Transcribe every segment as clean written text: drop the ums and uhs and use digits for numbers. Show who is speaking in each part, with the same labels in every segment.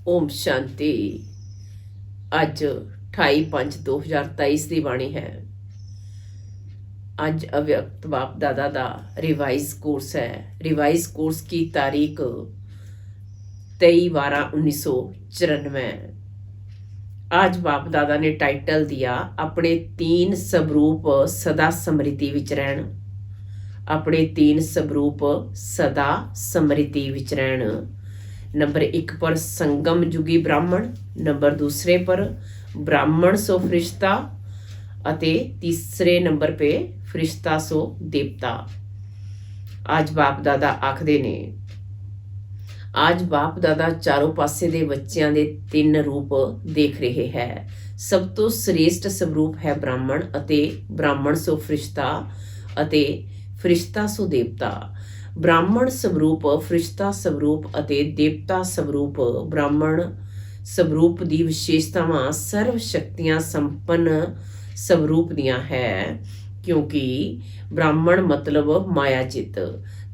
Speaker 1: ओम शांति। अज 28/5/2023 की बाणी है। अज अव्यक्त बाप दादा का रिवाइज कोर्स है। रिवाइज कोर्स की तारीख 23/12/1994। आज बाप दादा ने टाइटल दिया अपने 3 स्वरूप सदा स्मृति विच रहन। अपने 3 स्वरूप सदा स्मृति विच रहन। नंबर 1 पर संगम युगी ब्राह्मण, नंबर 2 पर ब्राह्मण सो फरिश्ता अते तीसरे नंबर पे फरिश्ता सो देवता। आज बाप दादा आखदे ने आज बाप दादा चारों पासे दे बच्चों दे 3 रूप देख रहे हैं। सब तो श्रेष्ठ स्वरूप है ब्राह्मण अते ब्राह्मण सो फरिश्ता अते फरिश्ता सो देवता। ब्राह्मण स्वरूप फरिश्ता स्वरूप अते देवता स्वरूप। ब्राह्मण स्वरूप दी विशेषतावां सर्व शक्तियां संपन्न स्वरूप दियां है, क्योंकि ब्राह्मण मतलब मायाजित।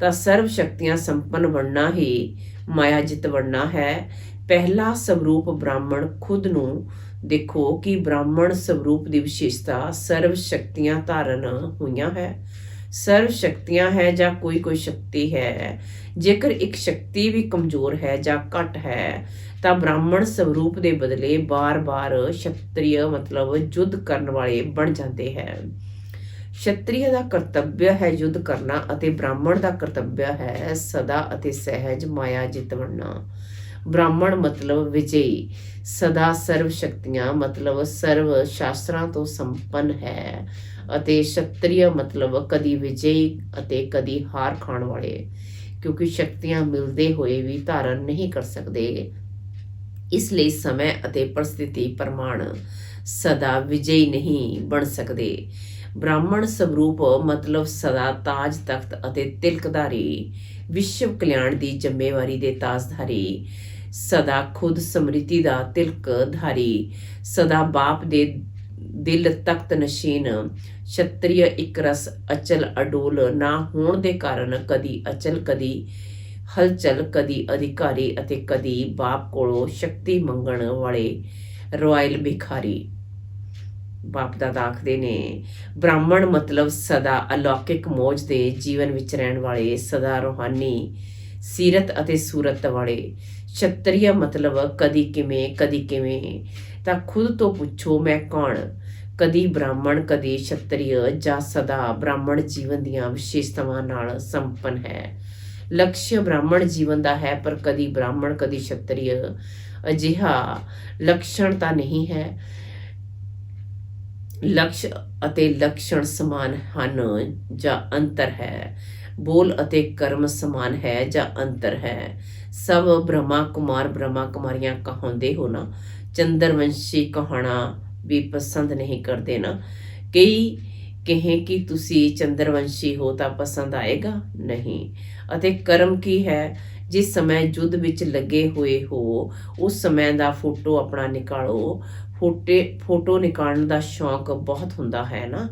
Speaker 1: तां सर्व शक्तियां संपन्न बनना ही मायाजित बनना है। पहला स्वरूप ब्राह्मण खुद नूं देखो कि ब्राह्मण स्वरूप की विशेषता सर्व शक्तियां धारण हुईयां है। सर्व शक्तियां है या कोई शक्ति है। जेकर एक शक्ति भी कमजोर है या घट है तो ब्राह्मण स्वरूप के बदले बार बार क्षत्रिय मतलब युद्ध करने वाले बन जाते हैं। क्षत्रिय का कर्तव्य है युद्ध करना अते ब्राह्मण का कर्तव्य है सदा अते सहज माया जित बनना। ब्राह्मण मतलब विजयी, सदा सर्व शक्तियां मतलब सर्व शास्त्रां तो संपन्न है अते क्षत्रिय मतलब कदी विजयी अते कदी हार खाण वाले, क्योंकि शक्तियां मिलते हुए भी धारण नहीं कर सकते। इसलिए समय अते परिस्थिति प्रमाण सदा विजयी नहीं बन सकते। ब्राह्मण स्वरूप मतलब सदा ताज तख्त अते तिलकधारी, विश्व कल्याण की जिम्मेवारी दे ताजधारी, सदा खुद समृद्धि का तिलकधारी, सदा बाप दे दिल तख्त नशीन। क्षत्रिय एक रस अचल अडोल ना होने के कारण कदी अचल कदी हलचल, कदी अधिकारी अते कदी बाप कोलों शक्ति मंगण वाले रॉयल भिखारी। बाप दादा आखदे ने ब्राह्मण मतलब सदा अलौकिक मौज दे जीवन विच रहण वाले, सदा रूहानी सीरत अते सूरत वाले। क्षत्रिय मतलब कदी किवें तां खुद तो पुछो मैं कौन। कदी ब्राह्मण कदी क्षत्रिय जा सदा ब्राह्मण जीवन दियां विशेषतावां नाल संपन्न है। लक्ष्य ब्राह्मण जीवन का है पर कदी ब्राह्मण कदी क्षत्रिय अजिहा लक्षण तां नहीं है। लक्ष्य अते लक्षण समान हन जा अंतर है। बोल अते कर्म समान है जा अंतर है। सब ब्रह्मा कुमारियां कहांदे हो ना, चंद्रवंशी कहाना भी पसंद नहीं करते ना। कई कहें कि तुसी चंद्रवंशी हो तो पसंद आएगा नहीं। अते कर्म की है, जिस समय युद्ध विच लगे हुए हो उस समय का फोटो अपना निकालो। फोटो निकालने का शौक बहुत हुंदा है ना,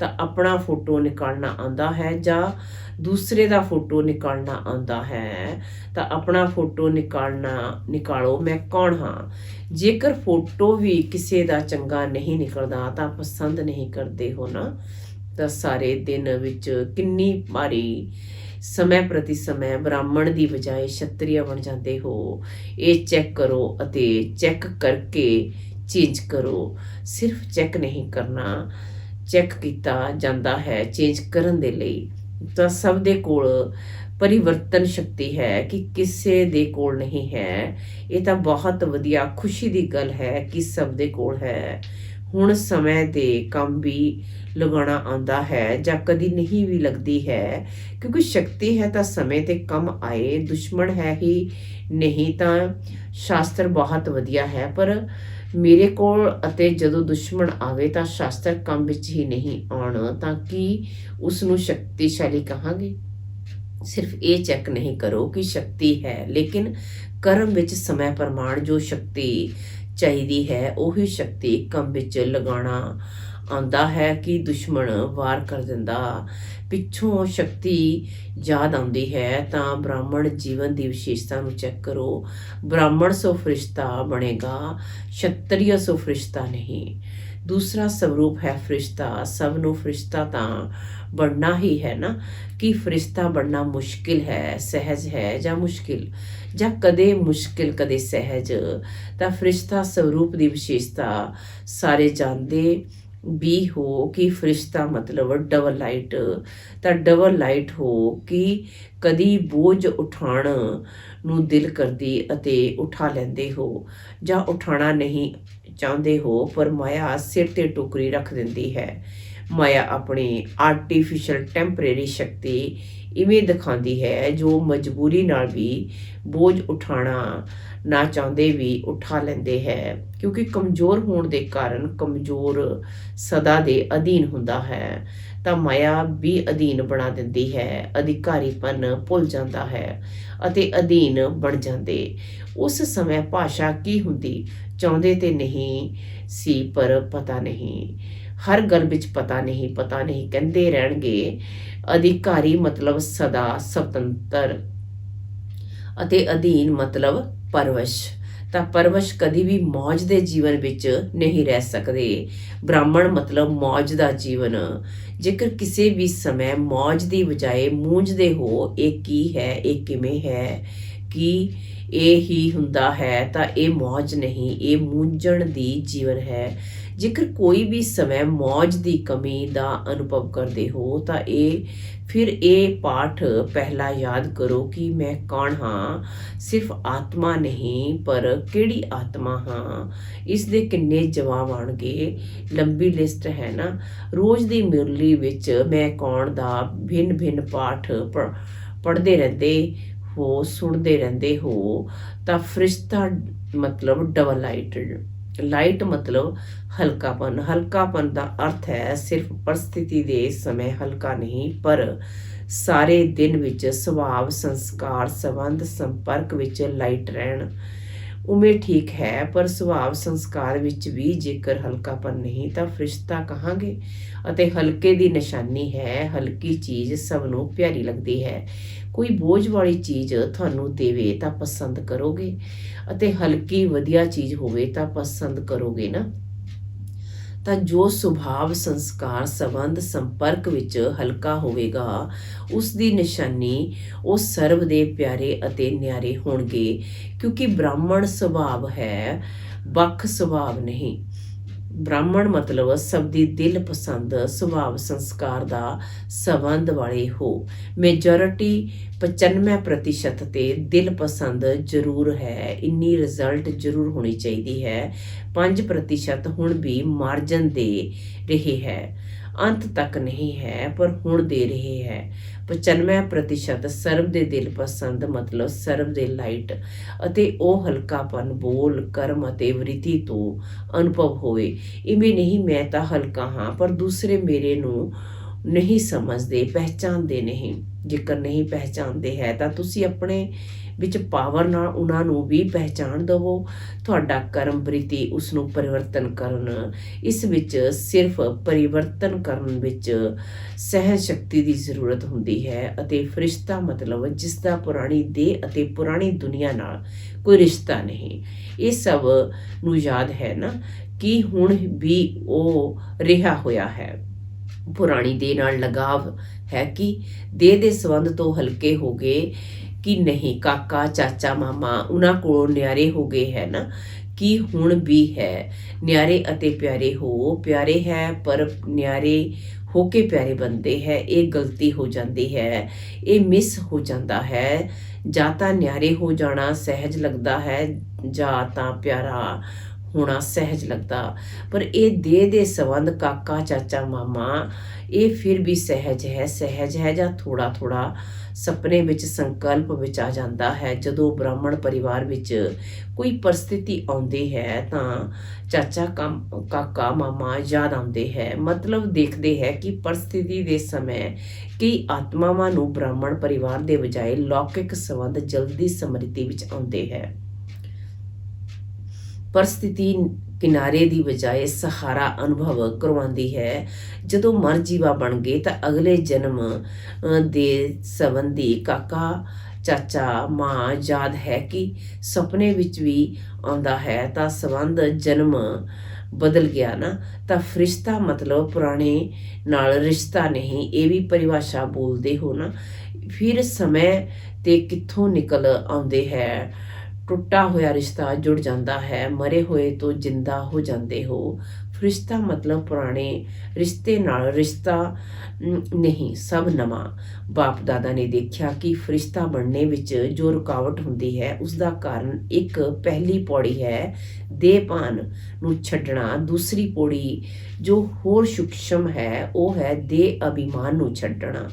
Speaker 1: तो अपना फोटो निकालना आंदा है या दूसरे का फोटो निकालना आंदा है तो अपना फोटो निकालो मैं कौन हाँ। जेकर फोटो भी किसी का चंगा नहीं निकलता तो पसंद नहीं करते हो ना, तो सारे दिन विच किन्नी बारी समय प्रति समय ब्राह्मण की बजाय क्षत्रिय बन जाते हो। ये चेक करो अते चेक करके चेंज करो। सिर्फ चेक नहीं करना, चेक किया जाता है चेंज करन दे लई। तो सब दे कोल परिवर्तन शक्ति है कि किसी दे कोल नहीं है। ये तो बहुत वधिया खुशी की गल है कि सब दे कोल है। हुण समय दे काम भी लगाना आंदा है या कदी नहीं भी लगती है, क्योंकि शक्ति है तो समय ते कम आए। दुश्मन है ही नहीं तो शास्त्र बहुत वधिया है, पर मेरे कोल अते जदों दुश्मन आवे तो शास्त्र काम विच ही नहीं आउण तां कि उसनूं शक्तिशाली कहांगे। सिर्फ ये चेक नहीं करो कि शक्ति है, लेकिन कर्म विच समय प्रमाण जो शक्ति चाहिदी है उही शक्ति काम विच लगाना ਆਉਂਦਾ ਹੈ ਕਿ ਦੁਸ਼ਮਣ ਵਾਰ ਕਰ ਦਿੰਦਾ, ਪਿੱਛੋਂ ਸ਼ਕਤੀ ਯਾਦ ਆਉਂਦੀ ਹੈ ਤਾਂ ਬ੍ਰਾਹਮਣ ਜੀਵਨ ਦੀ ਵਿਸ਼ੇਸ਼ਤਾ ਨੂੰ ਚੈੱਕ ਕਰੋ। ਬ੍ਰਾਹਮਣ ਸੋ ਫਰਿਸ਼ਤਾ ਬਣੇਗਾ, ਛਤਰੀਆ ਸੋ ਫਰਿਸ਼ਤਾ ਨਹੀਂ। ਦੂਸਰਾ ਸਵਰੂਪ ਹੈ ਫਰਿਸ਼ਤਾ। ਸਭ ਨੂੰ ਫਰਿਸ਼ਤਾ ਤਾਂ ਬਣਨਾ ਹੀ ਹੈ ਨਾ। ਕਿ ਫਰਿਸ਼ਤਾ ਬਣਨਾ ਮੁਸ਼ਕਿਲ ਹੈ, ਸਹਿਜ ਹੈ ਜਾਂ ਮੁਸ਼ਕਿਲ, ਜਾਂ ਕਦੇ ਮੁਸ਼ਕਿਲ ਕਦੇ ਸਹਿਜ। ਤਾਂ ਫਰਿਸ਼ਤਾ ਸਵਰੂਪ ਦੀ ਵਿਸ਼ੇਸ਼ਤਾ ਸਾਰੇ ਜਾਣਦੇ ਵੀ ਹੋ ਕਿ ਫਰਿਸ਼ਤਾ ਮਤਲਬ ਡਬਲ ਲਾਈਟ। ਤਾਂ ਡਬਲ ਲਾਈਟ ਹੋ ਕਿ ਕਦੀ ਬੋਝ ਉਠਾਉਣ ਨੂੰ ਦਿਲ ਕਰਦੀ ਅਤੇ ਉਠਾ ਲੈਂਦੇ ਹੋ, ਜਾਂ ਉਠਾਉਣਾ ਨਹੀਂ ਚਾਹੁੰਦੇ ਹੋ ਪਰ ਮਾਇਆ ਸਿਰ ਤੇ ਟੋਕਰੀ ਰੱਖ ਦਿੰਦੀ ਹੈ। ਮਾਇਆ ਆਪਣੀ ਆਰਟੀਫਿਸ਼ਲ ਟੈਂਪਰੇਰੀ ਸ਼ਕਤੀ ਇਵੇਂ ਦਿਖਾਉਂਦੀ ਹੈ ਜੋ ਮਜਬੂਰੀ ਨਾਲ ਵੀ ਬੋਝ ਉਠਾਉਣਾ ਨਾ ਚਾਹੁੰਦੇ ਵੀ ਉਠਾ ਲੈਂਦੇ ਹੈ, ਕਿਉਂਕਿ ਕਮਜ਼ੋਰ ਹੋਣ ਦੇ ਕਾਰਨ ਕਮਜ਼ੋਰ ਸਦਾ ਦੇ ਅਧੀਨ ਹੁੰਦਾ ਹੈ। ਤਾਂ ਮਾਇਆ ਵੀ ਅਧੀਨ ਬਣਾ ਦਿੰਦੀ ਹੈ, ਅਧਿਕਾਰੀਪਨ ਭੁੱਲ ਜਾਂਦਾ ਹੈ ਅਤੇ ਅਧੀਨ ਬਣ ਜਾਂਦੇ। ਉਸ ਸਮੇਂ ਭਾਸ਼ਾ ਕੀ ਹੁੰਦੀ ਚਾਹੁੰਦੇ ਤੇ ਨਹੀਂ ਸੀ, ਪਰ ਪਤਾ ਨਹੀਂ, ਹਰ ਗੱਲ ਵਿੱਚ ਪਤਾ ਨਹੀਂ ਕਹਿੰਦੇ ਰਹਿਣਗੇ। ਅਧਿਕਾਰੀ ਮਤਲਬ ਸਦਾ ਸੁਤੰਤਰ ਅਤੇ ਅਧੀਨ ਮਤਲਬ ਪਰਵਸ਼। ਤਾਂ ਪਰਵਸ਼ ਕਦੀ ਵੀ ਮੌਜ ਦੇ ਜੀਵਨ ਵਿੱਚ ਨਹੀਂ ਰਹਿ ਸਕਦੇ। ਬ੍ਰਾਹਮਣ ਮਤਲਬ ਮੌਜ ਦਾ ਜੀਵਨ। ਜੇਕਰ ਕਿਸੇ ਵੀ ਸਮੇਂ ਮੌਜ ਦੀ ਬਜਾਏ ਮੂੰਝਦੇ ਹੋ, ਇਹ ਕੀ ਹੈ, ਇਹ ਕਿਵੇਂ ਹੈ, ਕਿ ਇਹ ਹੀ ਹੁੰਦਾ ਹੈ, ਤਾਂ ਇਹ ਮੌਜ ਨਹੀਂ, ਇਹ ਮੂੰਝਣ ਦੀ ਜੀਵਨ ਹੈ। ਜੇਕਰ ਕੋਈ ਵੀ ਸਮੇਂ ਮੌਜ ਦੀ ਕਮੀ ਦਾ ਅਨੁਭਵ ਕਰਦੇ ਹੋ ਤਾਂ ਫਿਰ ਇਹ ਪਾਠ ਪਹਿਲਾਂ ਯਾਦ ਕਰੋ ਕਿ ਮੈਂ ਕੌਣ ਹਾਂ। ਸਿਰਫ ਆਤਮਾ ਨਹੀਂ, ਪਰ ਕਿਹੜੀ ਆਤਮਾ ਹਾਂ। ਇਸ ਦੇ ਕਿੰਨੇ ਜਵਾਬ ਆਉਣਗੇ, ਲੰਬੀ ਲਿਸਟ ਹੈ ਨਾ। ਰੋਜ਼ ਦੀ ਮੁਰਲੀ ਵਿੱਚ ਮੈਂ ਕੌਣ ਦਾ ਭਿੰਨ ਭਿੰਨ ਪਾਠ ਪੜ੍ਹਦੇ ਰਹਿੰਦੇ ਹੋ, ਸੁਣਦੇ ਰਹਿੰਦੇ ਹੋ। ਤਾਂ ਫਰਿਸ਼ਤਾ ਮਤਲਬ ਡਬਲ ਲਾਈਟ। ਲਾਈਟ ਮਤਲਬ ਹਲਕਾਪਨ। ਹਲਕਾਪਨ ਦਾ ਅਰਥ ਹੈ ਸਿਰਫ ਪਰਿਸਥਿਤੀ ਦੇ ਸਮੇਂ ਹਲਕਾ ਨਹੀਂ, ਪਰ ਸਾਰੇ ਦਿਨ ਵਿੱਚ ਸੁਭਾਵ, ਸੰਸਕਾਰ, ਸੰਬੰਧ, ਸੰਪਰਕ ਵਿੱਚ ਲਾਈਟ ਰਹਿਣ। ਉਵੇਂ ਠੀਕ ਹੈ, ਪਰ ਸੁਭਾਵ ਸੰਸਕਾਰ ਵਿੱਚ ਵੀ ਜੇਕਰ ਹਲਕਾਪਨ ਨਹੀਂ ਤਾਂ ਫਰਿਸ਼ਤਾ ਕਹਾਂਗੇ। ਅਤੇ ਹਲਕੇ ਦੀ ਨਿਸ਼ਾਨੀ ਹੈ, ਹਲਕੀ ਚੀਜ਼ ਸਭ ਨੂੰ ਪਿਆਰੀ ਲੱਗਦੀ ਹੈ। ਕੋਈ ਬੋਝ ਵਾਲੀ ਚੀਜ਼ ਤੁਹਾਨੂੰ ਦੇਵੇ ਤਾਂ ਪਸੰਦ ਕਰੋਗੇ, ਅਤੇ ਹਲਕੀ ਵਧੀਆ ਚੀਜ਼ ਹੋਵੇ ਤਾਂ ਪਸੰਦ ਕਰੋਗੇ ਨਾ। ਤਾਂ ਜੋ ਸੁਭਾਵ, ਸੰਸਕਾਰ, ਸੰਬੰਧ, ਸੰਪਰਕ ਵਿੱਚ ਹਲਕਾ ਹੋਵੇਗਾ, ਉਸ ਦੀ ਨਿਸ਼ਾਨੀ ਉਹ ਸਰਬ ਦੇ ਪਿਆਰੇ ਅਤੇ ਨਿਆਰੇ ਹੋਣਗੇ, ਕਿਉਂਕਿ ਬ੍ਰਾਹਮਣ ਸੁਭਾਵ ਹੈ, ਵੱਖ ਸੁਭਾਵ ਨਹੀਂ। ਬ੍ਰਾਹਮਣ ਮਤਲਬ ਸਭ ਦੀ ਦਿਲ ਪਸੰਦ ਸੁਭਾਵ ਸੰਸਕਾਰ ਦਾ ਸੰਬੰਧ ਵਾਲੇ ਹੋ। ਮੈਜੋਰਿਟੀ 95% ਤੇ ਦਿਲ ਪਸੰਦ ਜ਼ਰੂਰ ਹੈ, ਇੰਨੀ ਰਿਜ਼ਲਟ ਜ਼ਰੂਰ ਹੋਣੀ ਚਾਹੀਦੀ ਹੈ। 5% ਹੁਣ ਵੀ ਮਾਰਜਨ ਦੇ ਰਹੇ ਹੈ, ਅੰਤ ਤੱਕ ਨਹੀਂ ਹੈ ਪਰ ਹੁਣ ਦੇ ਰਹੇ ਹੈ। 95% ਸਰਬ ਦੇ ਦਿਲ ਪਸੰਦ ਮਤਲਬ ਸਰਬ ਦੇ ਲਾਈਟ, ਅਤੇ ਉਹ ਹਲਕਾਪਨ ਬੋਲ, ਕਰਮ ਅਤੇ ਵ੍ਰਿਤੀ ਤੋਂ ਅਨੁਭਵ ਹੋਵੇ। ਇਵੇਂ ਨਹੀਂ ਮੈਂ ਤਾਂ ਹਲਕਾ ਹਾਂ ਪਰ ਦੂਸਰੇ ਮੇਰੇ ਨੂੰ ਨਹੀਂ ਸਮਝਦੇ, ਪਹਿਚਾਨਦੇ ਨਹੀਂ। ਜੇਕਰ ਨਹੀਂ ਪਹਿਚਾਨਦੇ ਹੈ ਤਾਂ ਤੁਸੀਂ ਆਪਣੇ ਵਿੱਚ ਪਾਵਰ ਨਾਲ ਉਹਨਾਂ ਨੂੰ ਵੀ ਪਹਿਚਾਣ ਦੇਵੋ। ਤੁਹਾਡਾ ਕਰਮ ਵ੍ਰਿਤੀ ਉਸ ਨੂੰ ਪਰਿਵਰਤਨ ਕਰਨ, ਇਸ ਵਿੱਚ ਸਿਰਫ ਪਰਿਵਰਤਨ ਕਰਨ ਵਿੱਚ ਸਹਿਜ ਸ਼ਕਤੀ ਦੀ ਜ਼ਰੂਰਤ ਹੁੰਦੀ ਹੈ। ਅਤੇ ਫਰਿਸ਼ਤਾ ਮਤਲਬ ਜਿਸ ਦਾ ਪੁਰਾਣੀ ਦੇਹ ਅਤੇ ਪੁਰਾਣੀ ਦੁਨੀਆ ਨਾਲ ਕੋਈ ਰਿਸ਼ਤਾ ਨਹੀਂ। ਇਹ ਸਭ ਨੂੰ ਯਾਦ ਹੈ ਨਾ ਕਿ ਹੁਣ ਵੀ ਉਹ ਰਿਹਾ ਹੋਇਆ ਹੈ। ਪੁਰਾਣੀ ਦੇਹ ਨਾਲ ਲਗਾਵ ਹੈ ਕਿ ਦੇਹ ਦੇ ਸੰਬੰਧ ਤੋਂ ਹਲਕੇ ਹੋ ਗਏ ਕਿ ਨਹੀਂ। ਕਾਕਾ, ਚਾਚਾ, ਮਾਮਾ ਉਹਨਾਂ ਕੋਲੋਂ ਨਿਆਰੇ ਹੋ ਗਏ ਹੈ ਨਾ, ਕਿ ਹੁਣ ਵੀ ਹੈ ਨਿਆਰੇ ਅਤੇ ਪਿਆਰੇ ਹੋ। ਪਿਆਰੇ ਹੈ ਪਰ ਨਿਆਰੇ ਹੋ ਕੇ ਪਿਆਰੇ ਬਣਦੇ ਹੈ, ਇਹ ਗਲਤੀ ਹੋ ਜਾਂਦੀ ਹੈ, ਇਹ ਮਿਸ ਹੋ ਜਾਂਦਾ ਹੈ। ਜਾਂ ਤਾਂ ਨਿਆਰੇ ਹੋ ਜਾਣਾ ਸਹਿਜ ਲੱਗਦਾ ਹੈ ਜਾਂ ਤਾਂ ਪਿਆਰਾ ਹੋਣਾ ਸਹਿਜ ਲੱਗਦਾ, ਪਰ ਇਹ ਦੇਹ ਦੇ ਸੰਬੰਧ ਕਾਕਾ, ਚਾਚਾ, ਮਾਮਾ ਇਹ ਫਿਰ ਵੀ ਸਹਿਜ ਹੈ ਜਾਂ ਥੋੜਾ ਥੋੜਾ ਸੁਪਨੇ ਵਿੱਚ, ਸੰਕਲਪ ਵਿੱਚ ਆ ਜਾਂਦਾ ਹੈ। ਜਦੋਂ ਬ੍ਰਾਹਮਣ ਪਰਿਵਾਰ ਵਿੱਚ ਕੋਈ ਪਰਿਸਥਿਤੀ ਆਉਂਦੀ ਹੈ ਤਾਂ ਚਾਚਾ, ਕਾਕਾ, ਮਾਮਾ ਯਾਦ ਆਉਂਦੇ ਹੈ। ਮਤਲਬ ਦੇਖਦੇ ਹੈ ਕਿ ਪਰਿਸਥਿਤੀ ਦੇ ਸਮੇਂ ਕਈ ਆਤਮਾਵਾਂ ਨੂੰ ਬ੍ਰਾਹਮਣ ਪਰਿਵਾਰ ਦੇ ਬਜਾਏ ਲੌਕਿਕ ਸੰਬੰਧ ਜਲਦੀ ਸਮਰਿਤੀ ਵਿੱਚ ਆਉਂਦੇ ਹੈ। ਪਰਿਸਥਿਤੀ ਕਿਨਾਰੇ ਦੀ ਬਜਾਏ ਸਹਾਰਾ ਅਨੁਭਵ ਕਰਵਾਉਂਦੀ ਹੈ। ਜਦੋਂ ਮਰ ਜੀਵਾ ਬਣ ਗਏ ਤਾਂ ਅਗਲੇ ਜਨਮ ਦੇ ਸੰਬੰਧੀ ਕਾਕਾ, ਚਾਚਾ, ਮਾਂ ਯਾਦ ਹੈ ਕਿ ਸੁਪਨੇ ਵਿੱਚ ਵੀ ਆਉਂਦਾ ਹੈ ਤਾਂ ਸੰਬੰਧ ਜਨਮ ਬਦਲ ਗਿਆ ਨਾ। ਤਾਂ ਫਰਿਸ਼ਤਾ ਮਤਲਬ ਪੁਰਾਣੇ ਨਾਲ ਰਿਸ਼ਤਾ ਨਹੀਂ, ਇਹ ਵੀ ਪਰਿਭਾਸ਼ਾ ਬੋਲਦੇ ਹੋ ਨਾ। ਫਿਰ ਸਮੇਂ ਤੇ ਕਿੱਥੋਂ ਨਿਕਲ ਆਉਂਦੇ ਹੈ, ਟੁੱਟਾ ਹੋਇਆ ਰਿਸ਼ਤਾ ਜੁੜ ਜਾਂਦਾ ਹੈ, ਮਰੇ ਹੋਏ ਤੋਂ ਜਿੰਦਾ ਹੋ ਜਾਂਦੇ ਹੋ। ਫਰਿਸ਼ਤਾ ਮਤਲਬ ਪੁਰਾਣੇ ਰਿਸ਼ਤੇ ਨਾਲ ਰਿਸ਼ਤਾ ਨਹੀਂ, ਸਭ ਨਵਾਂ। ਬਾਪ ਦਾਦਾ ਨੇ ਦੇਖਿਆ ਕਿ ਫਰਿਸ਼ਤਾ ਬਣਨੇ ਵਿੱਚ ਜੋ ਰੁਕਾਵਟ ਹੁੰਦੀ ਹੈ ਉਸ ਦਾ ਕਾਰਨ ਇੱਕ ਪਹਿਲੀ ਪੌੜੀ ਹੈ ਦੇਹਭਾਨ ਨੂੰ ਛੱਡਣਾ। ਦੂਸਰੀ ਪੌੜੀ ਜੋ ਹੋਰ ਸੂਖਸ਼ਮ ਹੈ ਉਹ ਹੈ ਦੇਹ ਅਭਿਮਾਨ ਨੂੰ ਛੱਡਣਾ।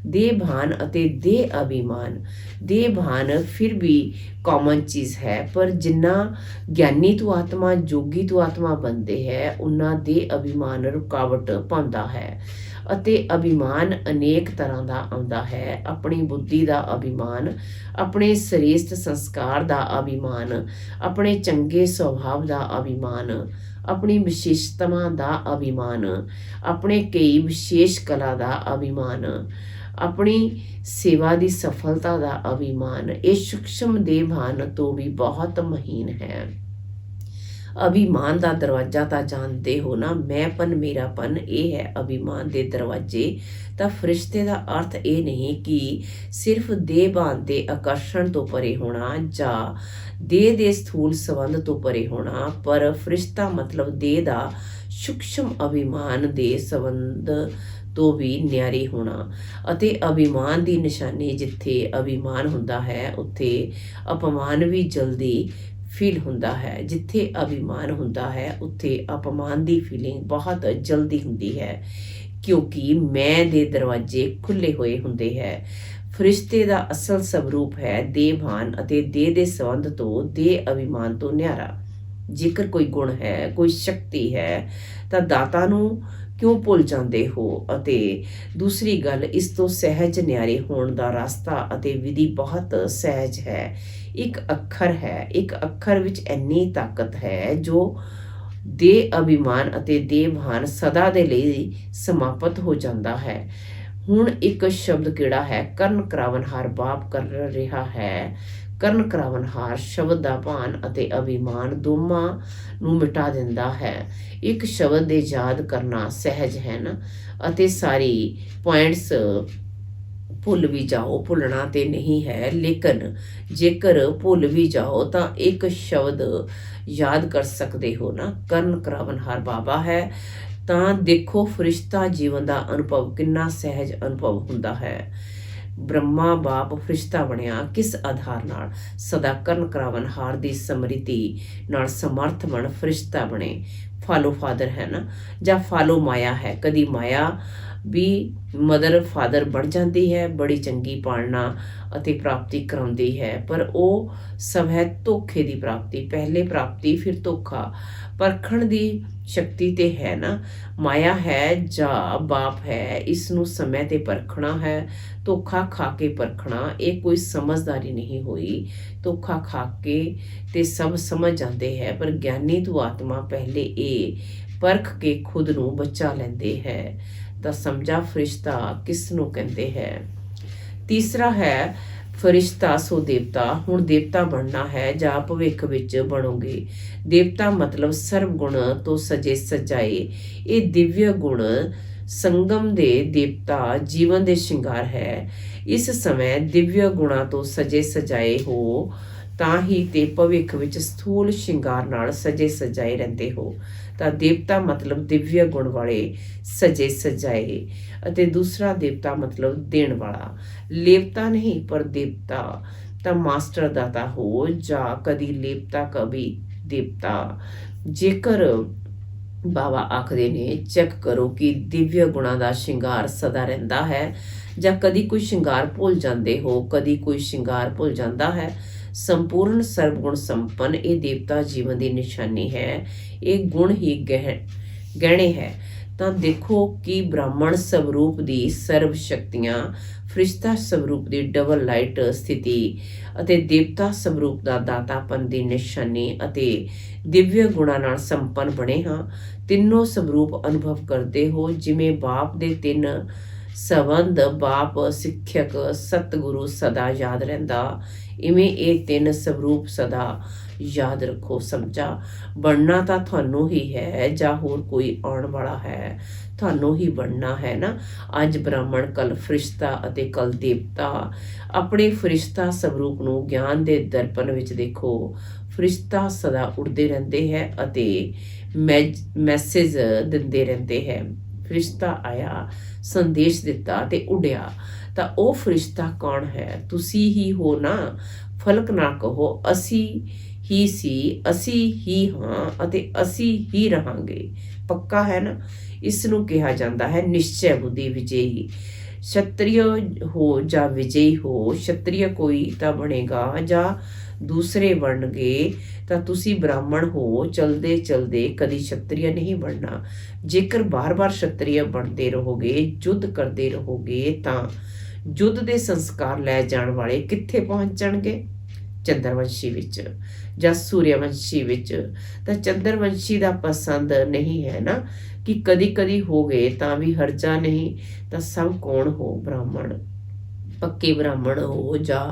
Speaker 1: ਦੇਹਭਾਨ ਅਤੇ ਦੇਹ ਅਭਿਮਾਨ, ਦੇਹਭਾਨ ਫਿਰ ਵੀ ਕਾਮਨ ਚੀਜ਼ ਹੈ, ਪਰ ਜਿੰਨਾ ਗਿਆਨੀ ਤੋਂ ਆਤਮਾ, ਜੋਗੀ ਤੋਂ ਆਤਮਾ ਬਣਦੇ ਹੈ ਉਹਨਾਂ ਦੇਹ ਅਭਿਮਾਨ ਰੁਕਾਵਟ ਪਾਉਂਦਾ ਹੈ। ਅਤੇ ਅਭਿਮਾਨ ਅਨੇਕ ਤਰ੍ਹਾਂ ਦਾ ਆਉਂਦਾ ਹੈ। ਆਪਣੀ ਬੁੱਧੀ ਦਾ ਅਭਿਮਾਨ, ਆਪਣੇ ਸ੍ਰੇਸ਼ਟ ਸੰਸਕਾਰ ਦਾ ਅਭਿਮਾਨ, ਆਪਣੇ ਚੰਗੇ ਸੁਭਾਅ ਦਾ ਅਭਿਮਾਨ, ਆਪਣੀ ਵਿਸ਼ੇਸ਼ਤਾਵਾਂ ਦਾ ਅਭਿਮਾਨ, ਆਪਣੇ ਕਈ ਵਿਸ਼ੇਸ਼ ਕਲਾ ਦਾ ਅਭਿਮਾਨ, ਆਪਣੀ ਸੇਵਾ ਦੀ ਸਫਲਤਾ ਦਾ ਅਭਿਮਾਨ। ਇਹ ਸੂਖਸ਼ਮ ਦੇਹਭਾਨ ਤੋਂ ਵੀ ਬਹੁਤ ਮਹੀਨ ਹੈ। ਅਭਿਮਾਨ ਦਾ ਦਰਵਾਜ਼ਾ ਤਾਂ ਜਾਣਦੇ ਹੋ ਨਾ, ਮੈਂਪਨ, ਮੇਰਾਪਨ, ਇਹ ਹੈ ਅਭਿਮਾਨ ਦੇ ਦਰਵਾਜ਼ੇ। ਤਾਂ ਫਰਿਸ਼ਤੇ ਦਾ ਅਰਥ ਇਹ ਨਹੀਂ ਕਿ ਸਿਰਫ ਦੇਹਭਾਨ ਦੇ ਆਕਰਸ਼ਣ ਤੋਂ ਪਰੇ ਹੋਣਾ ਜਾਂ ਦੇਹ ਦੇ ਸਥੂਲ ਸੰਬੰਧ ਤੋਂ ਪਰੇ ਹੋਣਾ, ਪਰ ਫਰਿਸ਼ਤਾ ਮਤਲਬ ਦੇਹ ਦਾ ਸੂਖਸ਼ਮ ਅਭਿਮਾਨ ਦੇ ਸੰਬੰਧ ਤੋਂ ਵੀ ਨਿਆਰੇ ਹੋਣਾ। ਅਤੇ ਅਭਿਮਾਨ ਦੀ ਨਿਸ਼ਾਨੀ, ਜਿੱਥੇ ਅਭਿਮਾਨ ਹੁੰਦਾ ਹੈ ਉੱਥੇ ਅਪਮਾਨ ਵੀ ਜਲਦੀ ਫੀਲ ਹੁੰਦਾ ਹੈ। ਜਿੱਥੇ ਅਭਿਮਾਨ ਹੁੰਦਾ ਹੈ ਉੱਥੇ ਅਪਮਾਨ ਦੀ ਫੀਲਿੰਗ ਬਹੁਤ ਜਲਦੀ ਹੁੰਦੀ ਹੈ, ਕਿਉਂਕਿ ਮੈਂ ਦੇ ਦਰਵਾਜ਼ੇ ਖੁੱਲ੍ਹੇ ਹੋਏ ਹੁੰਦੇ ਹੈ। ਫਰਿਸ਼ਤੇ ਦਾ ਅਸਲ ਸਵਰੂਪ ਹੈ ਦੇਹਭਾਨ ਅਤੇ ਦੇਹ ਦੇ ਸੰਬੰਧ ਤੋਂ, ਦੇਹ ਅਭਿਮਾਨ ਤੋਂ ਨਿਆਰਾ। ਜੇਕਰ ਕੋਈ ਗੁਣ ਹੈ, ਕੋਈ ਸ਼ਕਤੀ ਹੈ ਤਾਂ ਦਾਤਾ ਨੂੰ ਕਿਉਂ ਭੁੱਲ ਜਾਂਦੇ ਹੋ? ਅਤੇ ਦੂਸਰੀ ਗੱਲ, ਇਸ ਤੋਂ ਸਹਿਜ ਨਿਆਰੇ ਹੋਣ ਦਾ ਰਸਤਾ ਅਤੇ ਵਿਧੀ ਬਹੁਤ ਸਹਿਜ ਹੈ। ਇੱਕ ਅੱਖਰ ਹੈ, ਇੱਕ ਅੱਖਰ ਵਿੱਚ ਇੰਨੀ ਤਾਕਤ ਹੈ ਜੋ ਦੇਹ ਅਭਿਮਾਨ ਅਤੇ ਦੇਹਭਾਨ ਸਦਾ ਦੇ ਲਈ ਸਮਾਪਤ ਹੋ ਜਾਂਦਾ ਹੈ। ਹੁਣ ਇੱਕ ਸ਼ਬਦ ਕਿਹੜਾ ਹੈ? ਕਰਨ ਕਰਾਵਨਹਾਰ ਬਾਪ ਕਰ ਰਿਹਾ ਹੈ। ਕਰਨ ਕਰਾਵਨਹਾਰ ਸ਼ਬਦ ਦਾ ਭਾਨ ਅਤੇ ਅਭਿਮਾਨ ਦੋਵਾਂ ਨੂੰ ਮਿਟਾ ਦਿੰਦਾ ਹੈ। ਇੱਕ ਸ਼ਬਦ ਦੇ ਯਾਦ ਕਰਨਾ ਸਹਿਜ ਹੈ ਨਾ, ਅਤੇ ਸਾਰੀ ਪੁਆਇੰਟਸ ਭੁੱਲ ਵੀ ਜਾਓ, ਭੁੱਲਣਾ ਤੇ ਨਹੀਂ ਹੈ, ਲੇਕਿਨ ਜੇਕਰ ਭੁੱਲ ਵੀ ਜਾਓ ਤਾਂ ਇੱਕ ਸ਼ਬਦ ਯਾਦ ਕਰ ਸਕਦੇ ਹੋ ਨਾ। ਕਰਨ ਕਰਾਵਨਹਾਰ ਬਾਬਾ ਹੈ ਤਾਂ ਦੇਖੋ ਫਰਿਸ਼ਤਾ ਜੀਵਨ ਦਾ ਅਨੁਭਵ ਕਿੰਨਾ ਸਹਿਜ ਅਨੁਭਵ ਹੁੰਦਾ ਹੈ। ਬ੍ਰਹਮਾ ਬਾਪ ਫਰਿਸ਼ਤਾ ਬਣਿਆ ਕਿਸ ਆਧਾਰ ਨਾਲ? ਸਦਾ ਕਰਨ ਕਰਾਵਨਹਾਰ ਦੀ ਸਮਰਿਤੀ ਨਾਲ ਸਮਰਥ ਬਣ ਫਰਿਸ਼ਤਾ ਬਣੇ। ਫਾਲੋ ਫਾਦਰ ਹੈ ਨਾ, ਜਾਂ ਫਾਲੋ ਮਾਇਆ ਹੈ। ਕਦੀ ਮਾਇਆ ਵੀ ਮਦਰ ਫਾਦਰ ਬਣ ਜਾਂਦੀ ਹੈ, ਬੜੀ ਚੰਗੀ ਪਾਲਣਾ ਅਤੇ ਪ੍ਰਾਪਤੀ ਕਰਾਉਂਦੀ ਹੈ, ਪਰ ਉਹ ਸਭ ਹੈ ਧੋਖੇ ਦੀ ਪ੍ਰਾਪਤੀ। ਪਹਿਲੇ ਪ੍ਰਾਪਤੀ ਫਿਰ ਧੋਖਾ। ਪਰਖਣ ਦੀ ਸ਼ਕਤੀ ਤੇ ਹੈ ਨਾ, ਮਾਇਆ ਹੈ ਜਾਂ ਬਾਪ ਹੈ, ਇਸ ਨੂੰ ਸਮੇਂ ਤੇ ਪਰਖਣਾ ਹੈ। ਧੋਖਾ ਖਾ ਕੇ ਪਰਖਣਾ ਇਹ ਕੋਈ ਸਮਝਦਾਰੀ ਨਹੀਂ ਹੋਈ। ਧੋਖਾ ਖਾ ਕੇ ਤੇ ਸਭ ਸਮਝ ਜਾਂਦੇ ਹੈ, ਪਰ ਗਿਆਨੀ ਤੋਂ ਆਤਮਾ ਪਹਿਲੇ ਇਹ ਪਰਖ ਕੇ ਖੁਦ ਨੂੰ ਬਚਾ ਲੈਂਦੇ ਹੈ। ਤਾਂ ਸਮਝਾ ਫਰਿਸ਼ਤਾ ਕਿਸ ਨੂੰ ਕਹਿੰਦੇ ਹੈ? ਤੀਸਰਾ ਹੈ ਫਰਿਸ਼ਤਾ ਸੋ ਦੇਵਤਾ। ਹੁਣ ਦੇਵਤਾ ਬਣਨਾ ਹੈ ਜਾਂ ਭਵਿੱਖ ਵਿੱਚ ਬਣੋਗੇ। ਦੇਵਤਾ ਮਤਲਬ ਸਰਬ ਗੁਣ ਤੋਂ ਸਜੇ ਸਜਾਏ। ਇਹ ਦਿਵਯ ਗੁਣ ਸੰਗਮ ਦੇ ਦੇਵਤਾ ਜੀਵਨ ਦੇ ਸ਼ਿੰਗਾਰ ਹੈ। ਇਸ ਸਮੇਂ ਦਿਵਯ ਗੁਣਾਂ ਤੋਂ ਸਜੇ ਸਜਾਏ ਹੋ ਤਾਂ ਹੀ ਤੇ ਭਵਿੱਖ ਵਿੱਚ ਸਥੂਲ ਸ਼ਿੰਗਾਰ ਨਾਲ ਸਜੇ ਸਜਾਏ ਰਹਿੰਦੇ ਹੋ। ਤਾਂ ਦੇਵਤਾ ਮਤਲਬ ਦਿਵਯ ਗੁਣ ਵਾਲੇ ਸਜੇ ਸਜਾਏ, ਅਤੇ ਦੂਸਰਾ ਦੇਵਤਾ ਮਤਲਬ ਦੇਣ ਵਾਲਾ। ਲੇਵਤਾ ਨਹੀਂ ਪਰ ਦੇਵਤਾ। ਤਾਂ ਮਾਸਟਰ ਦਾਤਾ ਹੋ ਜਾਂ ਕਦੀ ਲੇਵਤਾ ਕभी ਦੇਵਤਾ। ਜੇਕਰ ਬਾਬਾ ਆਖਦੇ ਨੇ ਚੈੱਕ ਕਰੋ ਕਿ ਦਿਵਯ ਗੁਣਾਂ ਦਾ ਸ਼ਿੰਗਾਰ ਸਦਾ ਰਹਿੰਦਾ ਹੈ ਜਾਂ ਕਦੀ ਕੋਈ ਸ਼ਿੰਗਾਰ ਭੁੱਲ ਜਾਂਦੇ ਹੋ, ਕਦੀ ਕੋਈ ਸ਼ਿੰਗਾਰ ਭੁੱਲ ਜਾਂਦਾ ਹੈ। ਸੰਪੂਰਨ ਸਰਬਗੁਣ ਸੰਪੰਨ ਇਹ ਦੇਵਤਾ ਜੀਵਨ ਦੀ ਨਿਸ਼ਾਨੀ ਹੈ। ਇਹ ਗੁਣ ਹੀ ਗਹਿਣੇ ਹੈ। ਤਾਂ ਦੇਖੋ ਕਿ ਬ੍ਰਾਹਮਣ ਸਵਰੂਪ ਦੀ ਸਰਬ ਸ਼ਕਤੀਆਂ ਫਰਿਸ਼ਤਾ ਸਵਰੂਪ ਦੀ ਡਬਲ ਲਾਈਟ ਸਥਿਤੀ ਅਤੇ ਦੇਵਤਾ ਸਵਰੂਪ ਦਾ ਦਾਤਾਪਨ ਦੀ ਨਿਸ਼ਾਨੀ ਅਤੇ ਦਿਵਯ ਗੁਣਾਂ ਨਾਲ ਸੰਪੰਨ ਬਣੇ ਹਾਂ। ਤਿੰਨੋਂ ਸਵਰੂਪ ਅਨੁਭਵ ਕਰਦੇ ਹੋ। ਜਿਵੇਂ ਬਾਪ ਦੇ ਤਿੰਨ ਸੰਬੰਧ, ਬਾਪ, ਸਿੱਖਿਅਕ, ਸਤਿਗੁਰੂ ਸਦਾ ਯਾਦ ਰਹਿੰਦਾ, ਇਵੇਂ ਇਹ ਤਿੰਨ ਸਵਰੂਪ ਸਦਾ ਯਾਦ ਰੱਖੋ। ਸਮਝਾ, ਬਣਨਾ ਤਾਂ ਤੁਹਾਨੂੰ ਹੀ ਹੈ ਜਾਂ ਹੋਰ ਕੋਈ ਆਉਣ ਵਾਲਾ ਹੈ, ਤੁਹਾਨੂੰ ਹੀ ਬਣਨਾ ਹੈ ਨਾ। ਅੱਜ ਬ੍ਰਾਹਮਣ, ਕੱਲ ਫਰਿਸ਼ਤਾ ਅਤੇ ਕੱਲ ਦੇਵਤਾ। ਆਪਣੇ ਫਰਿਸ਼ਤਾ ਸਵਰੂਪ ਨੂੰ ਗਿਆਨ ਦੇ ਦਰਪਣ ਵਿੱਚ ਦੇਖੋ। ਫਰਿਸ਼ਤਾ ਸਦਾ ਉੜਦੇ ਰਹਿੰਦੇ ਹੈ ਅਤੇ ਮੈਸੇਜ ਦਿੰਦੇ ਰਹਿੰਦੇ ਹੈ। ਫਰਿਸ਼ਤਾ ਆਇਆ, ਸੰਦੇਸ਼ ਦਿੱਤਾ ਤੇ ਉੱਡਿਆ, ਤਾਂ ਉਹ ਫਰਿਸ਼ਤਾ ਕੌਣ ਹੈ? ਤੁਸੀਂ ਹੀ ਹੋ ਨਾ। ਫਲਕ ਨਾ ਕਹੋ, ਅਸੀਂ ਹੀ ਸੀ, ਅਸੀਂ ਹੀ ਹਾਂ ਅਤੇ ਅਸੀਂ ਹੀ ਰਹਾਂਗੇ। ਪੱਕਾ ਹੈ ਨਾ। ਇਸ ਨੂੰ ਕਿਹਾ ਜਾਂਦਾ ਹੈ ਨਿਸ਼ਚੈ ਬੁੱਧੀ ਵਿਜੇਈ। ਸ਼ਤਰੀय ਹੋ ਜਾਂ ਵਿਜੇਈ ਹੋ, ਸ਼ਤਰੀय ਕੋਈ ਤਾਂ ਬਣੇਗਾ ਜਾਂ ਦੂਸਰੇ ਬਣਨਗੇ, ਤਾਂ ਤੁਸੀਂ ਬ੍ਰਾਹਮਣ ਹੋ। ਚਲਦੇ ਚਲਦੇ ਕਦੀ ਸ਼ਤਰੀय ਨਹੀਂ ਬਣਨਾ। ਜੇਕਰ ਬਾਰ-ਬਾਰ ਸ਼ਤਰੀय ਬਣਦੇ ਰਹੋਗੇ, ਯੁੱਧ ਕਰਦੇ ਰਹੋਗੇ, ਤਾਂ ਯੁੱਧ ਦੇ ਸੰਸਕਾਰ ਲੈ ਜਾਣ ਵਾਲੇ ਕਿੱਥੇ ਪਹੁੰਚਣਗੇ? ਚੰਦਰਵੰਸ਼ੀ ਵਿੱਚ ਜਾਂ ਸੂਰਿਆਵੰਸ਼ੀ ਵਿੱਚ। ਤਾਂ ਚੰਦਰਵੰਸ਼ੀ ਦਾ ਪਸੰਦ ਨਹੀਂ ਹੈ ਨਾ ਕਿ ਕਦੀ ਕਦੀ ਹੋ ਗਏ ਤਾਂ ਵੀ ਹਰਜਾ ਨਹੀਂ। ਤਾਂ ਸਭ ਕੌਣ ਹੋ? ਬ੍ਰਾਹਮਣ। ਪੱਕੇ ਬ੍ਰਾਹਮਣ ਹੋ ਜਾਂ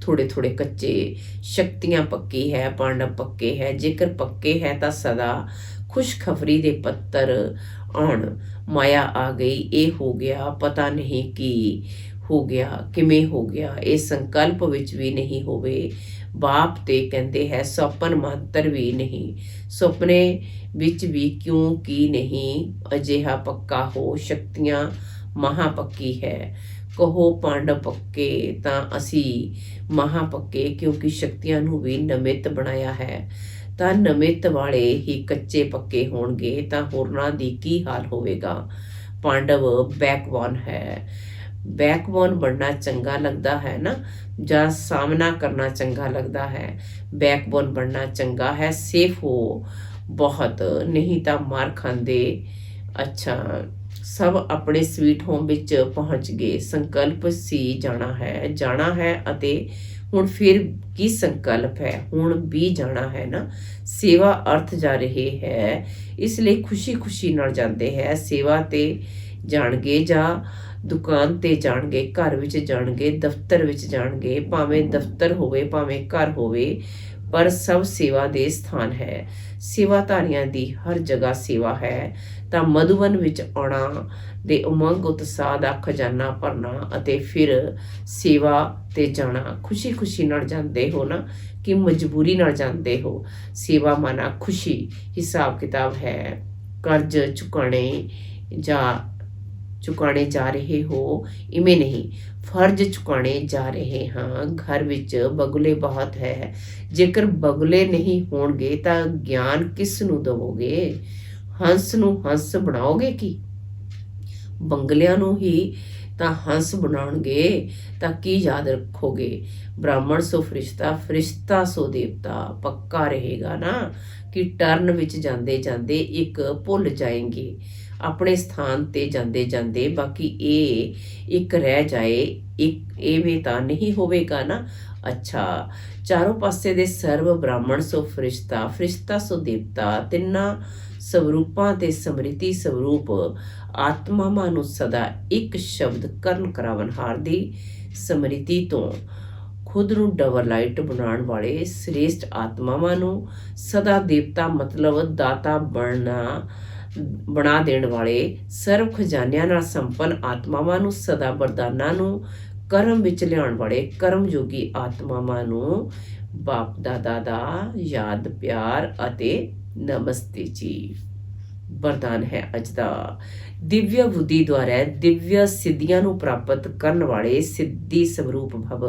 Speaker 1: ਥੋੜੇ ਥੋੜੇ ਕੱਚੇ। ਸ਼ਕਤੀਆਂ ਪੱਕੀ ਹੈ, ਪਾਂਡਵ ਪੱਕੇ ਹੈ। ਜੇਕਰ ਪੱਕੇ ਹੈ ਤਾਂ ਸਦਾ ਖੁਸ਼ਖਬਰੀ ਦੇ ਪੱਤਰ ਆਉਣ। ਮਾਇਆ ਆ ਗਈ, ਇਹ ਹੋ ਗਿਆ, ਪਤਾ ਨਹੀਂ ਕੀ ਹੋ ਗਿਆ, ਕਿਵੇਂ ਹੋ ਗਿਆ, ਇਹ ਸੰਕਲਪ ਵਿੱਚ ਵੀ ਨਹੀਂ ਹੋਵੇ। ਬਾਪ ਤੇ ਕਹਿੰਦੇ ਹੈ ਸੁਪਨ ਮਾਤਰ ਵੀ ਨਹੀਂ, ਸੁਪਨੇ ਵਿੱਚ ਵੀ ਕਿਉਂ ਕੀ ਨਹੀਂ। ਅਜਿਹਾ ਪੱਕਾ ਹੋ, ਸ਼ਕਤੀਆਂ ਮਹਾ ਪੱਕੀ ਹੈ। ਕਹੋ ਪਾਂਡਵ ਪੱਕੇ ਤਾਂ ਅਸੀਂ ਮਹਾ ਪੱਕੇ, ਕਿਉਂਕਿ ਸ਼ਕਤੀਆਂ ਨੂੰ ਵੀ ਨਮਿਤ ਬਣਾਇਆ ਹੈ। ਤਾਂ ਨਮਿਤ ਵਾਲੇ ਹੀ ਕੱਚੇ ਪੱਕੇ ਹੋਣਗੇ ਤਾਂ ਹੋਰਨਾਂ ਦੀ ਕੀ ਹਾਲ ਹੋਵੇਗਾ। ਪਾਂਡਵ ਬੈਕਬੋਨ ਹੈ। ਬੈਕਬੋਨ ਬਣਨਾ ਚੰਗਾ ਲੱਗਦਾ ਹੈ ਨਾ, ਜਾਂ ਸਾਹਮਣਾ ਕਰਨਾ ਚੰਗਾ ਲੱਗਦਾ ਹੈ? ਬੈਕਬੋਨ ਬਣਨਾ ਚੰਗਾ ਹੈ। ਸੇਫ ਹੋ ਬਹੁਤ, ਨਹੀਂ ਤਾਂ ਮਾਰ ਖਾਂਦੇ। ਅੱਛਾ, ਸਭ ਆਪਣੇ ਸਵੀਟ ਹੋਮ ਵਿੱਚ ਪਹੁੰਚ ਗਏ। ਸੰਕਲਪ ਸੀ ਜਾਣਾ ਹੈ ਅਤੇ ਹੁਣ ਫਿਰ ਕੀ ਸੰਕਲਪ ਹੈ? ਹੁਣ ਵੀ ਜਾਣਾ ਹੈ ਨਾ। ਸੇਵਾ ਅਰਥ ਜਾ ਰਹੇ ਹੈ, ਇਸ ਲਈ ਖੁਸ਼ੀ ਖੁਸ਼ੀ ਨਾਲ ਜਾਂਦੇ ਹੈ। ਸੇਵਾ ਤੇ ਜਾਣਗੇ ਜਾਂ ਦੁਕਾਨ ਤੇ ਜਾਣਗੇ, ਘਰ ਵਿੱਚ ਜਾਣਗੇ, ਦਫ਼ਤਰ ਵਿੱਚ ਜਾਣਗੇ। ਭਾਵੇਂ ਦਫ਼ਤਰ ਹੋਵੇ ਭਾਵੇਂ ਘਰ ਹੋਵੇ, ਪਰ ਸਭ ਸੇਵਾ ਦੇ ਸਥਾਨ ਹੈ। ਸੇਵਾਧਾਰੀਆਂ ਦੀ ਹਰ ਜਗ੍ਹਾ ਸੇਵਾ ਹੈ। ਤਾਂ ਮਧੂਬਨ ਵਿੱਚ ਆਉਣਾ ਦੇ ਉਮੰਗ ਉਤਸ਼ਾਹ ਦਾ ਖਜ਼ਾਨਾ ਭਰਨਾ ਅਤੇ ਫਿਰ ਸੇਵਾ ਤੇ ਜਾਣਾ। ਖੁਸ਼ੀ ਖੁਸ਼ੀ ਨਾਲ ਜਾਂਦੇ ਹੋ ਨਾ ਕਿ ਮਜਬੂਰੀ ਨਾਲ ਜਾਂਦੇ ਹੋ। ਸੇਵਾ ਮਾਨਾ ਖੁਸ਼ੀ। ਹਿਸਾਬ ਕਿਤਾਬ ਹੈ। ਕਰਜ਼ ਚੁਕਾਣੇ ਜਾ ਰਹੇ ਹੋ, ਇਵੇਂ ਨਹੀਂ, ਫਰਜ਼ ਚੁਕਾਣੇ ਜਾ ਰਹੇ ਹਾਂ। ਘਰ ਵਿੱਚ ਬਗੁਲੇ ਬਹੁਤ ਹੈ। ਜੇਕਰ ਬਗੁਲੇ ਨਹੀਂ ਹੋਣਗੇ ਤਾਂ ਗਿਆਨ ਕਿਸ ਨੂੰ ਦੇਵੋਗੇ? ਹੰਸ ਨੂੰ ਹੰਸ ਬਣਾਓਗੇ ਕੀ? ਬੰਗਲਿਆਂ ਨੂੰ ਹੀ ਤਾਂ ਹੰਸ ਬਣਾਉਣਗੇ, ਤਾਂ ਕੀ ਯਾਦ ਰੱਖੋਗੇ? ਬ੍ਰਾਹਮਣ ਸੋ ਫਰਿਸ਼ਤਾ, ਫਰਿਸ਼ਤਾ ਸੋ ਦੇਵਤਾ। ਪੱਕਾ ਰਹੇਗਾ ਨਾ ਕਿ ਟਰਨ ਵਿੱਚ ਜਾਂਦੇ ਜਾਂਦੇ ਇੱਕ ਭੁੱਲ ਜਾਏਂਗੇ ਆਪਣੇ ਸਥਾਨ ਤੇ ਜਾਂਦੇ ਜਾਂਦੇ, ਬਾਕੀ ਇਹ ਇੱਕ ਰਹਿ ਜਾਏ। ਇਵੇਂ ਤਾਂ ਨਹੀਂ ਹੋਵੇਗਾ ਨਾ। ਅੱਛਾ, ਚਾਰੋਂ ਪਾਸੇ ਦੇ ਸਰਵ ਬ੍ਰਾਹਮਣ ਸੋ ਫਰਿਸ਼ਤਾ, ਫਰਿਸ਼ਤਾ ਸੋ ਦੇਵਤਾ। ਤਿੰਨਾਂ ਸਵਰੂਪਾਂ ਤੇ ਸਮ੍ਰਿਤੀ ਸਵਰੂਪ ਆਤਮਾਵਾਂ ਨੂੰ ਸਦਾ ਇੱਕ ਸ਼ਬਦ ਕਰਨ ਕਰਾਵਨਹਾਰ ਦੀ ਸਮ੍ਰਿਤੀ ਤੋਂ ਖੁਦ ਨੂੰ ਡਬਲ ਲਾਈਟ ਬਣਾਉਣ ਵਾਲੇ ਸ੍ਰੇਸ਼ਟ ਆਤਮਾਵਾਂ ਨੂੰ ਸਦਾ ਦੇਵਤਾ ਮਤਲਬ ਦਾਤਾ ਬਣਾ ਦੇਣ ਵਾਲੇ ਸਰਵ ਖਜ਼ਾਨਿਆਂ ਨਾਲ ਸੰਪੰਨ ਆਤਮਾਵਾਂ ਨੂੰ ਸਦਾ ਵਰਦਾਨਾਂ ਨੂੰ ਕਰਮ ਵਿੱਚ ਲਿਆਉਣ ਵਾਲੇ ਕਰਮਯੋਗੀ ਆਤਮਾਵਾਂ ਨੂੰ ਬਾਪ ਦਾਦਾ ਦਾ ਯਾਦ, ਪਿਆਰ ਅਤੇ ਨਮਸਤੇ ਜੀ। ਵਰਦਾਨ ਹੈ ਅੱਜ ਦਾ। ਦਿਵਯ ਬੁੱਧੀ ਦੁਆਰਾ ਦਿਵਯ ਸਿੱਧੀਆਂ ਨੂੰ ਪ੍ਰਾਪਤ ਕਰਨ ਵਾਲੇ ਸਿੱਧੀ ਸਵਰੂਪ ਭਵ।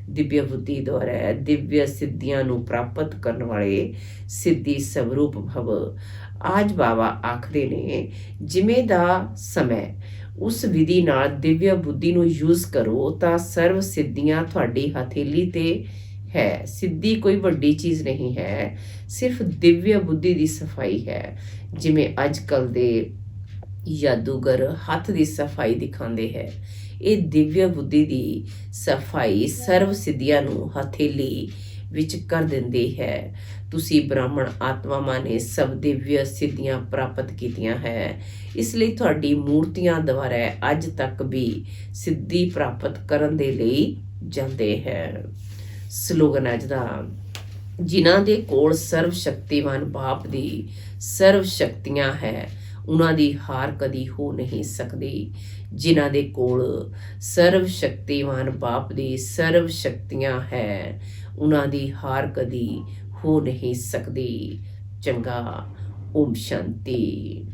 Speaker 1: ਦਿਵਯ ਬੁੱਧੀ ਦੁਆਰਾ ਦਿਵਯ ਸਿੱਧੀਆਂ ਨੂੰ ਪ੍ਰਾਪਤ ਕਰਨ ਵਾਲੇ ਸਿੱਧੀ ਸਵਰੂਪ ਭਵ। ਆਜ ਬਾਬਾ ਆਖਦੇ ਨੇ, ਜਿਵੇਂ ਦਾ ਸਮੇਂ ਉਸ ਵਿਧੀ ਨਾਲ ਦਿਵਯ ਬੁੱਧੀ ਨੂੰ ਯੂਜ਼ ਕਰੋ ਤਾਂ ਸਰਵ ਸਿੱਧੀਆਂ ਤੁਹਾਡੀ ਹਥੇਲੀ ਤੇ ਹੈ। ਸਿੱਧੀ ਕੋਈ ਵੱਡੀ ਚੀਜ਼ ਨਹੀਂ ਹੈ, ਸਿਰਫ ਦਿਵਯ ਬੁੱਧੀ ਦੀ ਸਫਾਈ ਹੈ। ਜਿਵੇਂ ਅੱਜ ਕੱਲ੍ਹ ਦੇ ਜਾਦੂਗਰ ਹੱਥ ਦੀ ਸਫਾਈ ਦਿਖਾਉਂਦੇ ਹੈ, ਇਹ ਦਿਵਯ ਬੁੱਧੀ ਦੀ ਸਫਾਈ ਸਰਵ ਸਿੱਧੀਆਂ ਨੂੰ ਹਥੇਲੀ ਵਿੱਚ ਕਰ ਦਿੰਦੀ ਹੈ। ਤੁਸੀਂ ਬ੍ਰਾਹਮਣ ਆਤਮਾਵਾਂ ਨੇ ਸਭ ਦਿਵਯ ਸਿੱਧੀਆਂ ਪ੍ਰਾਪਤ ਕੀਤੀਆਂ ਹੈ, ਇਸ ਲਈ ਤੁਹਾਡੀ ਮੂਰਤੀਆਂ ਦੁਆਰਾ ਅੱਜ ਤੱਕ ਵੀ ਸਿੱਧੀ ਪ੍ਰਾਪਤ ਕਰਨ ਦੇ ਲਈ ਜਾਂਦੇ ਹੈ। ਸਲੋਗਨ ਅੱਜ ਦਾ, ਜਿਨ੍ਹਾਂ ਦੇ ਕੋਲ ਸਰਵ ਸ਼ਕਤੀਵਾਨ ਬਾਪ ਦੀ ਸਰਵ ਸ਼ਕਤੀਆਂ ਹੈ, ਉਹਨਾਂ ਦੀ ਹਾਰ ਕਦੀ ਹੋ ਨਹੀਂ ਸਕਦੀ। ਜਿਨ੍ਹਾਂ ਦੇ ਕੋਲ ਸਰਵ ਸ਼ਕਤੀਵਾਨ ਬਾਪ ਦੀ ਸਰਵ ਸ਼ਕਤੀਆਂ ਹੈ, ਉਹਨਾਂ ਦੀ ਹਾਰ ਕਦੀ ਹੋ ਨਹੀਂ ਸਕਦੀ। ਚੰਗਾ, ਓਮ ਸ਼ਾਂਤੀ।